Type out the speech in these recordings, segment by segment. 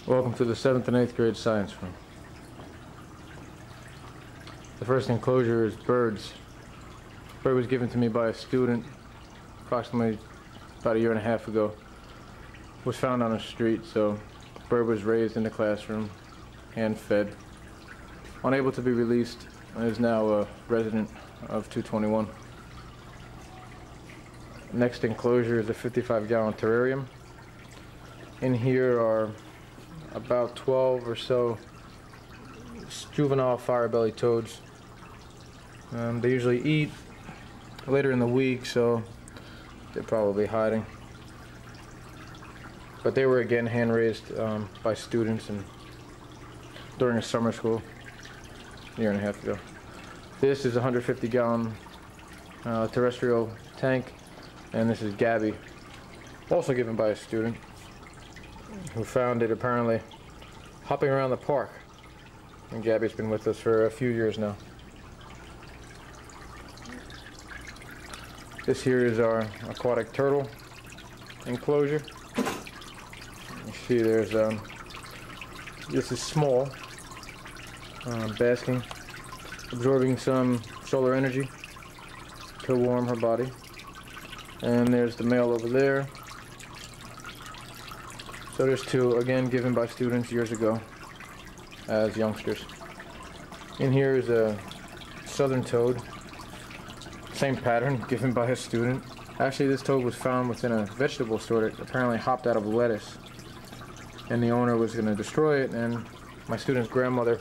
Welcome to the 7th and 8th grade science room. The first enclosure is birds. Bird was given to me by a student approximately about a year and a half ago. Was found on a street, so bird was raised in the classroom and fed. Unable to be released, and is now a resident of 221. Next enclosure is a 55-gallon terrarium. In here are about 12 or so juvenile fire-bellied toads. They usually eat later in the week, so they're probably hiding. But they were again hand-raised by students and during a summer school a year and a half ago. This is a 150-gallon terrestrial tank, and this is Gabby, also given by a student who found it apparently hopping around the park. And Gabby's been with us for a few years now. This here is our aquatic turtle enclosure. You see there's, this is small, basking, absorbing some solar energy to warm her body. And there's the male over there. So there's two, again given by students years ago as youngsters. In here is a southern toad, same pattern, given by a student. Actually, this toad was found within a vegetable store that apparently hopped out of lettuce, and the owner was going to destroy it, and my student's grandmother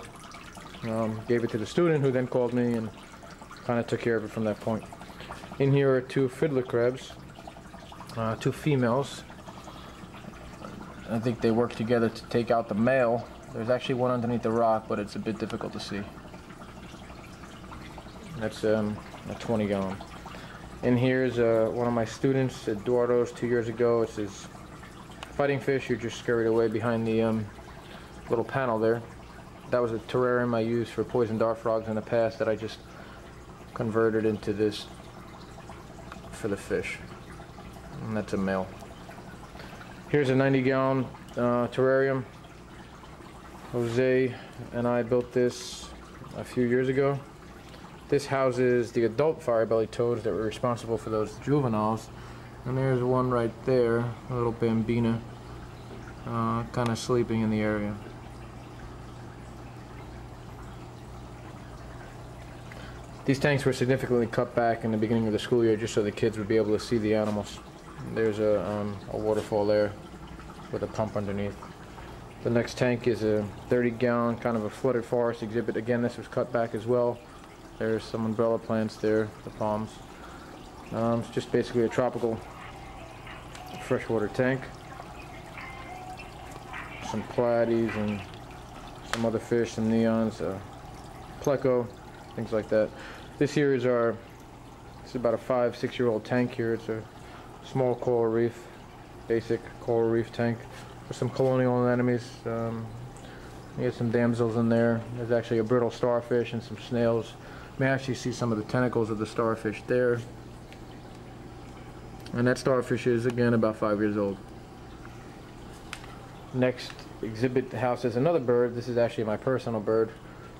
gave it to the student, who then called me and kind of took care of it from that point. In here are two fiddler crabs, two females. I think they work together to take out the male. There's actually one underneath the rock, but it's a bit difficult to see. That's a 20-gallon. In here is one of my students, Eduardo's, 2 years ago. It's his fighting fish who just scurried away behind the little panel there. That was a terrarium I used for poison dart frogs in the past that I just converted into this for the fish. And that's a male. Here's a 90-gallon terrarium. Jose and I built this a few years ago. This houses the adult fire-bellied toads that were responsible for those juveniles. And there's one right there, a little bambina, kind of sleeping in the area. These tanks were significantly cut back in the beginning of the school year just so the kids would be able to see the animals. There's a waterfall there with a pump underneath. The next tank is a 30-gallon kind of a flooded forest exhibit. Again, this was cut back as well. There's some umbrella plants there, the palms. It's just basically a tropical freshwater tank. Some platies and some other fish, some neons, pleco, things like that. This here is this is about a 5-6-year-old tank here. It's a small coral reef, basic coral reef tank with some colonial anemones. You get some damsels in there. There's actually a brittle starfish and some snails. You may actually see some of the tentacles of the starfish there. And that starfish is again about 5 years old. Next exhibit house is another bird. This is actually my personal bird.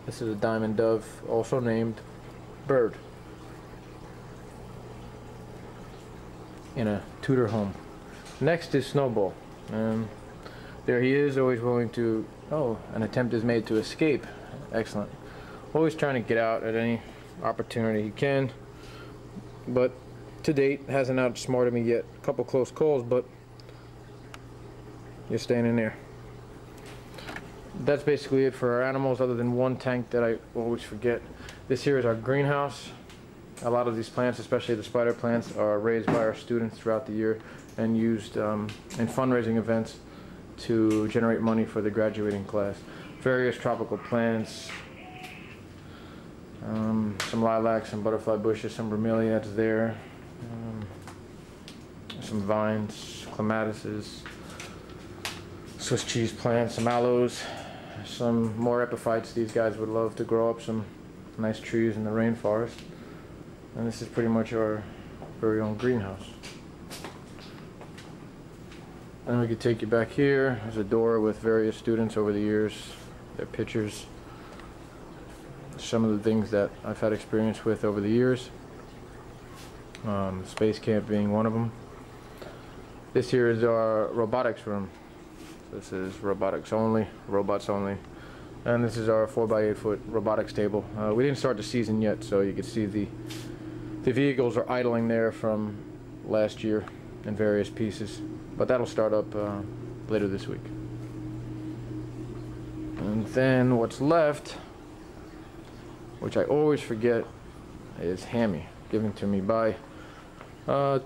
This is a diamond dove, also named Bird, in a Tudor home. Next is Snowball. There he is, always willing to, an attempt is made to escape. Excellent. Always trying to get out at any opportunity he can, but to date hasn't outsmarted me yet. A couple close calls, but you're staying in there. That's basically it for our animals, other than one tank that I always forget. This here is our greenhouse. A lot of these plants, especially the spider plants, are raised by our students throughout the year and used in fundraising events to generate money for the graduating class. Various tropical plants, some lilacs, some butterfly bushes, some bromeliads there, some vines, clematises, Swiss cheese plants, some aloes, some more epiphytes. These guys would love to grow up some nice trees in the rainforest. And this is pretty much our very own greenhouse. And we could take you back here. There's a door with various students over the years, their pictures, some of the things that I've had experience with over the years. Space camp being one of them. This here is our robotics room. This is robotics only, robots only. And this is our 4x8 foot robotics table. We didn't start the season yet, so you can see the vehicles are idling there from last year in various pieces. But that'll start up later this week. And then what's left, which I always forget, is Hammy, given to me by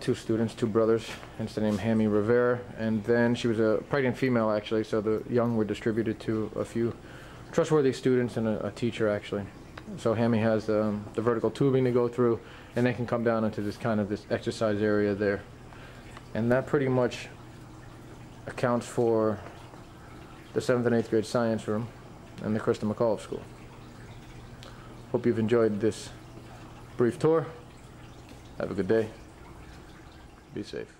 two students, two brothers, hence the name Hammy Rivera. And then she was a pregnant female, actually, so the young were distributed to a few trustworthy students and a teacher, actually. So Hammy has the vertical tubing to go through, and they can come down into this exercise area there. And that pretty much accounts for the 7th and 8th grade science room and the Krista McAuliffe School. Hope you've enjoyed this brief tour. Have a good day. Be safe.